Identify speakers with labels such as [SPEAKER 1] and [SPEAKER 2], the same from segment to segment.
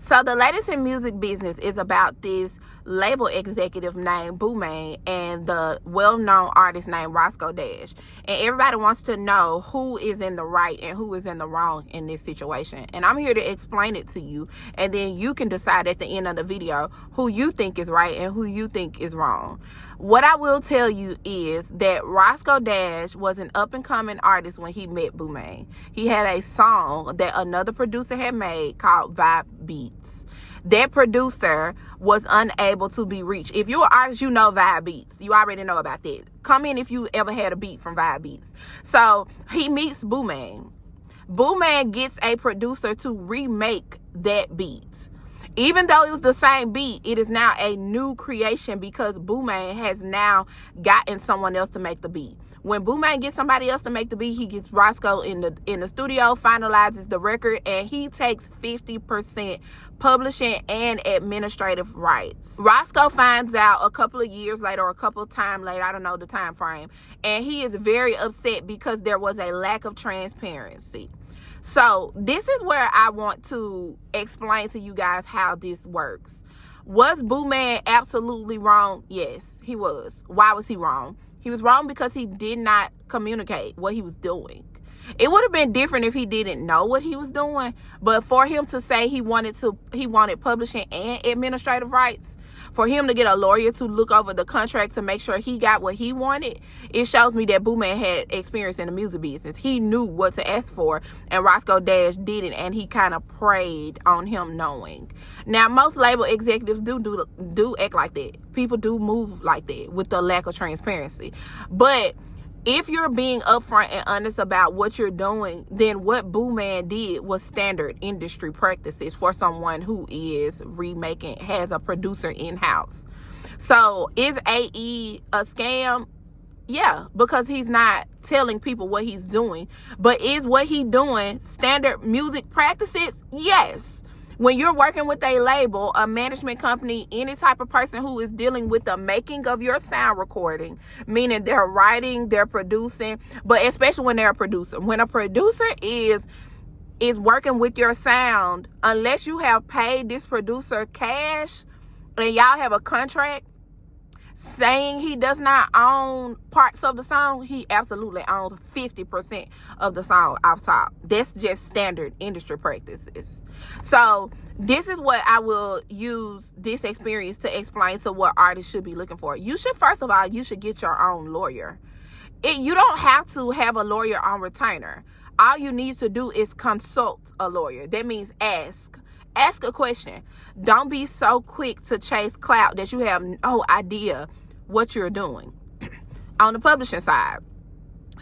[SPEAKER 1] So the latest in music business is about this label executive named Boomman and the well-known artist named Roscoe Dash. And everybody wants to know who is in the right and who is in the wrong in this situation. And I'm here to explain it to you. And then you can decide at the end of the video who you think is right and who you think is wrong. What I will tell you is that Roscoe Dash was an up-and-coming artist when he met Boomman. He had a song that another producer had made called Vibe Beats. That producer was unable to be reached. If you're an artist, you know Vibe Beats. You already know about that. Come in if you ever had a beat from Vibe Beats. So he meets Boomman. Boomman gets a producer to remake that beat. Even though it was the same beat, it is now a new creation because Boomman has now gotten someone else to make the beat. When Boomman gets somebody else to make the beat, he gets Roscoe in the studio, finalizes the record, and he takes 50% publishing and administrative rights. Roscoe finds out a couple of years later or a couple of times later, I don't know the time frame, and he is very upset because there was a lack of transparency. So this is where I want to explain to you guys how this works. Was Boomman absolutely wrong? Yes, he was. Why was he wrong? He was wrong because he did not communicate what he was doing. It would have been different if he didn't know what he was doing, but for him to say he wanted publishing and administrative rights, for him to get a lawyer to look over the contract to make sure he got what he wanted, it shows me that Boomman had experience in the music business. He knew what to ask for, and Roscoe Dash didn't, and he kind of preyed on him knowing. Now, most label executives do act like that. People do move like that with the lack of transparency. But if you're being upfront and honest about what you're doing, then what Boomman did was standard industry practices for someone who is remaking, has a producer in-house. So is AE a scam? Yeah, because he's not telling people what he's doing. But is what he doing standard music practices? Yes. When you're working with a label, a management company, any type of person who is dealing with the making of your sound recording, meaning they're writing, they're producing, but especially when they're a producer. When a producer is working with your sound, unless you have paid this producer cash and y'all have a contract saying he does not own parts of the song, he absolutely owns 50% of the song off top. That's just standard industry practices. So this is what I will use this experience to explain to what artists should be looking for. You should, first of all, you should get your own lawyer. You don't have to have a lawyer on retainer. All you need to do is consult a lawyer. That means ask a question. Don't be so quick to chase clout that you have no idea what you're doing. On the publishing side,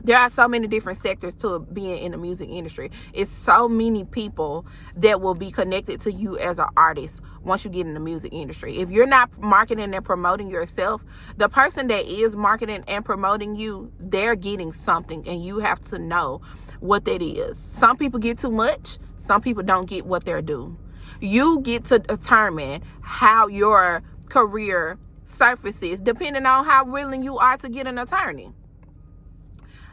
[SPEAKER 1] there are so many different sectors to being in the music industry. It's so many people that will be connected to you as an artist once you get in the music industry. If you're not marketing and promoting yourself, the person that is marketing and promoting you, they're getting something, and you have to know what that is. Some people get too much. Some people don't get what they're due. You get to determine how your career surfaces depending on how willing you are to get an attorney.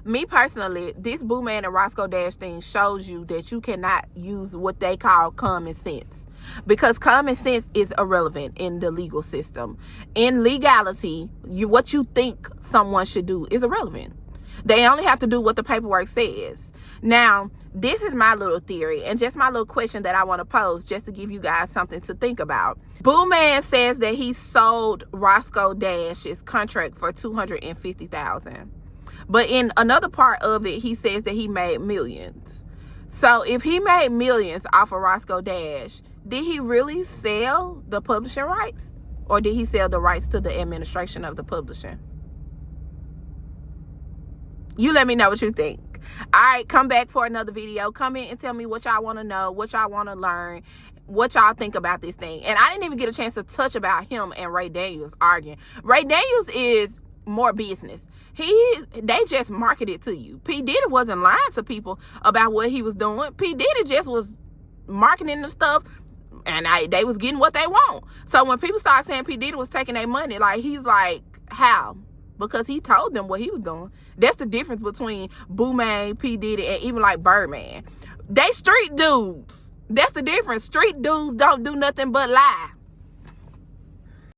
[SPEAKER 1] Me personally, this Boomman and Roscoe Dash thing shows you that you cannot use what they call common sense, because common sense is irrelevant in the legal system. In legality, what you think someone should do is irrelevant. They only have to do what the paperwork says. Now, this is my little theory and just my little question that I want to pose just to give you guys something to think about. Boomman says that he sold Roscoe Dash's contract for $250,000. But in another part of it, he says that he made millions. So if he made millions off of Roscoe Dash, did he really sell the publishing rights? Or did he sell the rights to the administration of the publishing? You let me know what you think. All right, come back for another video. Comment and tell me what y'all want to know, what y'all want to learn, what y'all think about this thing. And I didn't even get a chance to touch about him and Ray Daniels arguing. Ray Daniels is more business. They just marketed to you. P. Diddy wasn't lying to people about what he was doing. P. Diddy just was marketing the stuff, and they was getting what they want. So when people start saying P. Diddy was taking their money, like, he's like, how? Because he told them what he was doing. That's the difference between Boomman, P. Diddy, and even like Birdman. They street dudes. That's the difference. Street dudes don't do nothing but lie.